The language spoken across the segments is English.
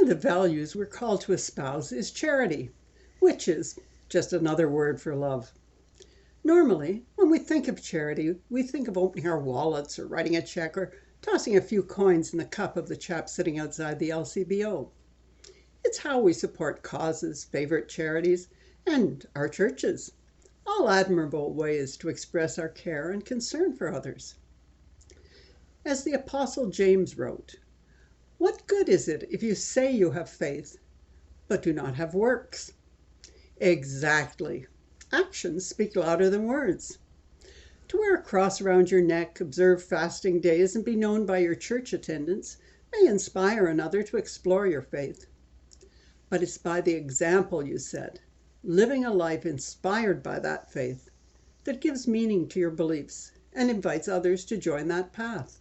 One of the values we're called to espouse is charity, which is just another word for love. Normally, when we think of charity, we think of opening our wallets or writing a check or tossing a few coins in the cup of the chap sitting outside the LCBO. It's how we support causes, favorite charities, and our churches. All admirable ways to express our care and concern for others. As the Apostle James wrote, "What good is it if you say you have faith, but do not have works?" Exactly. Actions speak louder than words. To wear a cross around your neck, observe fasting days, and be known by your church attendance may inspire another to explore your faith. But it's by the example you set, living a life inspired by that faith, that gives meaning to your beliefs and invites others to join that path.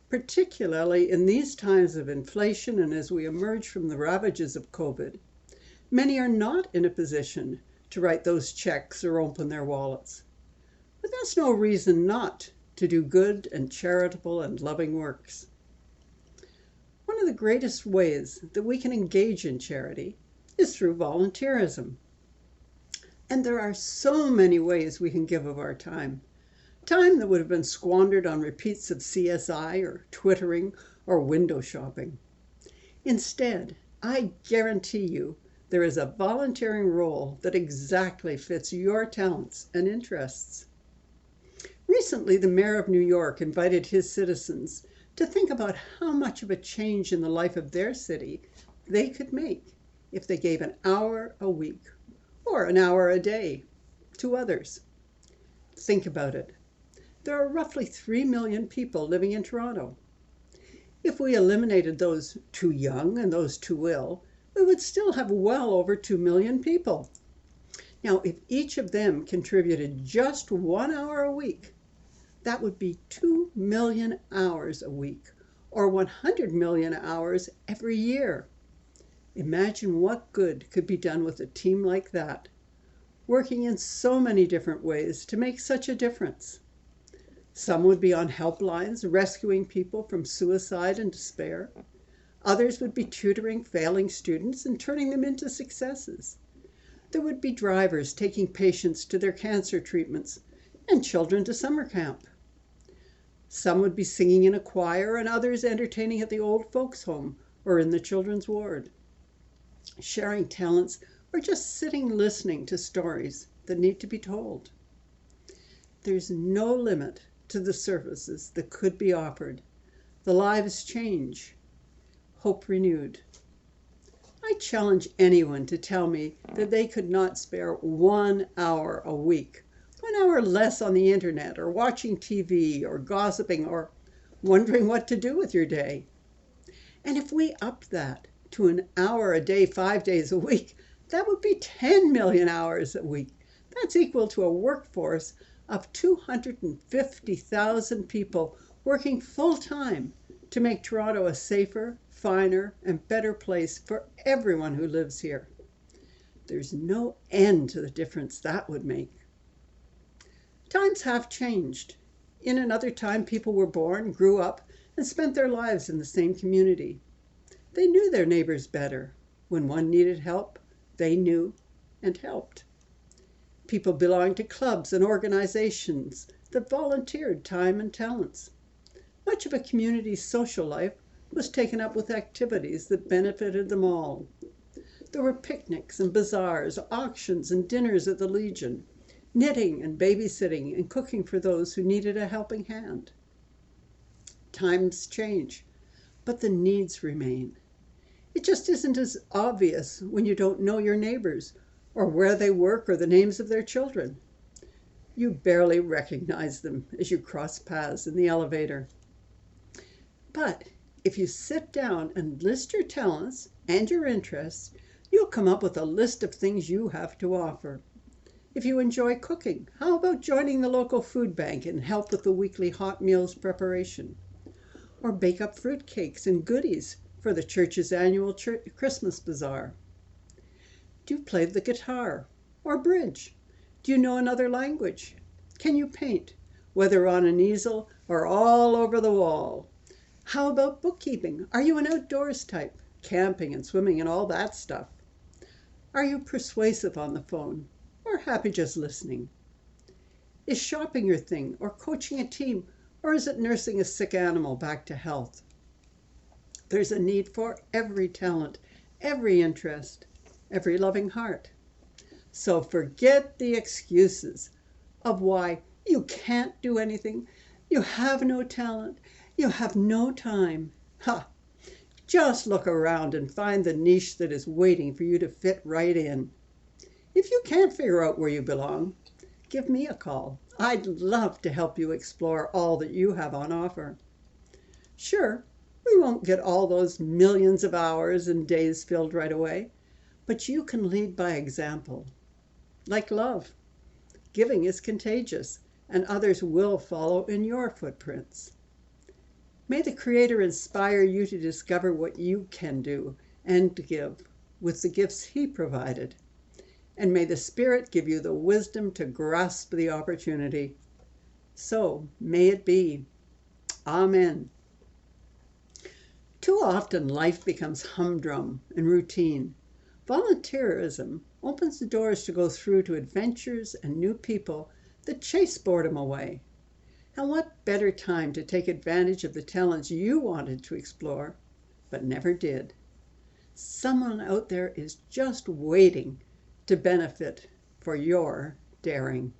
Particularly in these times of inflation and as we emerge from the ravages of COVID, many are not in a position to write those checks or open their wallets. But that's no reason not to do good and charitable and loving works. One of the greatest ways that we can engage in charity is through volunteerism. And there are so many ways we can give of our time. Time that would have been squandered on repeats of CSI or twittering or window shopping. Instead, I guarantee you there is a volunteering role that exactly fits your talents and interests. Recently, the mayor of New York invited his citizens to think about how much of a change in the life of their city they could make if they gave an hour a week or an hour a day to others. Think about it. There are roughly 3 million people living in Toronto. If we eliminated those too young and those too ill, we would still have well over 2 million people. Now, if each of them contributed just 1 hour a week, that would be 2 million hours a week, or 100 million hours every year. Imagine what good could be done with a team like that, working in so many different ways to make such a difference. Some would be on helplines, rescuing people from suicide and despair. Others would be tutoring failing students and turning them into successes. There would be drivers taking patients to their cancer treatments and children to summer camp. Some would be singing in a choir and others entertaining at the old folks' home or in the children's ward. Sharing talents or just sitting listening to stories that need to be told. There's no limit to the services that could be offered. The lives change. Hope renewed. I challenge anyone to tell me that they could not spare 1 hour a week, 1 hour less on the internet or watching TV or gossiping or wondering what to do with your day. And if we upped that to an hour a day, 5 days a week, that would be 10 million hours a week. That's equal to a workforce of 250,000 people working full-time to make Toronto a safer, finer, and better place for everyone who lives here. There's no end to the difference that would make. Times have changed. In another time, people were born, grew up, and spent their lives in the same community. They knew their neighbors better. When one needed help, they knew and helped. People belonged to clubs and organizations that volunteered time and talents. Much of a community's social life was taken up with activities that benefited them all. There were picnics and bazaars, auctions and dinners at the Legion, knitting and babysitting and cooking for those who needed a helping hand. Times change, but the needs remain. It just isn't as obvious when you don't know your neighbors or where they work or the names of their children. You barely recognize them as you cross paths in the elevator. But if you sit down and list your talents and your interests, you'll come up with a list of things you have to offer. If you enjoy cooking, how about joining the local food bank and help with the weekly hot meals preparation? Or bake up fruit cakes and goodies for the church's annual Christmas bazaar? Do you play the guitar or bridge? Do you know another language? Can you paint, whether on an easel or all over the wall? How about bookkeeping? Are you an outdoors type? camping and swimming and all that stuff? Are you persuasive on the phone or happy just listening? Is shopping your thing, or coaching a team, or is it nursing a sick animal back to health? There's a need for every talent, every interest, every loving heart. So forget the excuses of why you can't do anything, you have no talent, you have no time. Ha! Just look around and find the niche that is waiting for you to fit right in. If you can't figure out where you belong, give me a call. I'd love to help you explore all that you have on offer. Sure, we won't get all those millions of hours and days filled right away, but you can lead by example. Like love, giving is contagious, and others will follow in your footprints. May the Creator inspire you to discover what you can do and give with the gifts He provided. And may the Spirit give you the wisdom to grasp the opportunity. So may it be. Amen. Too often life becomes humdrum and routine. Volunteerism opens the doors to go through to adventures and new people that chase boredom away. And what better time to take advantage of the talents you wanted to explore, but never did? Someone out there is just waiting to benefit for your daring.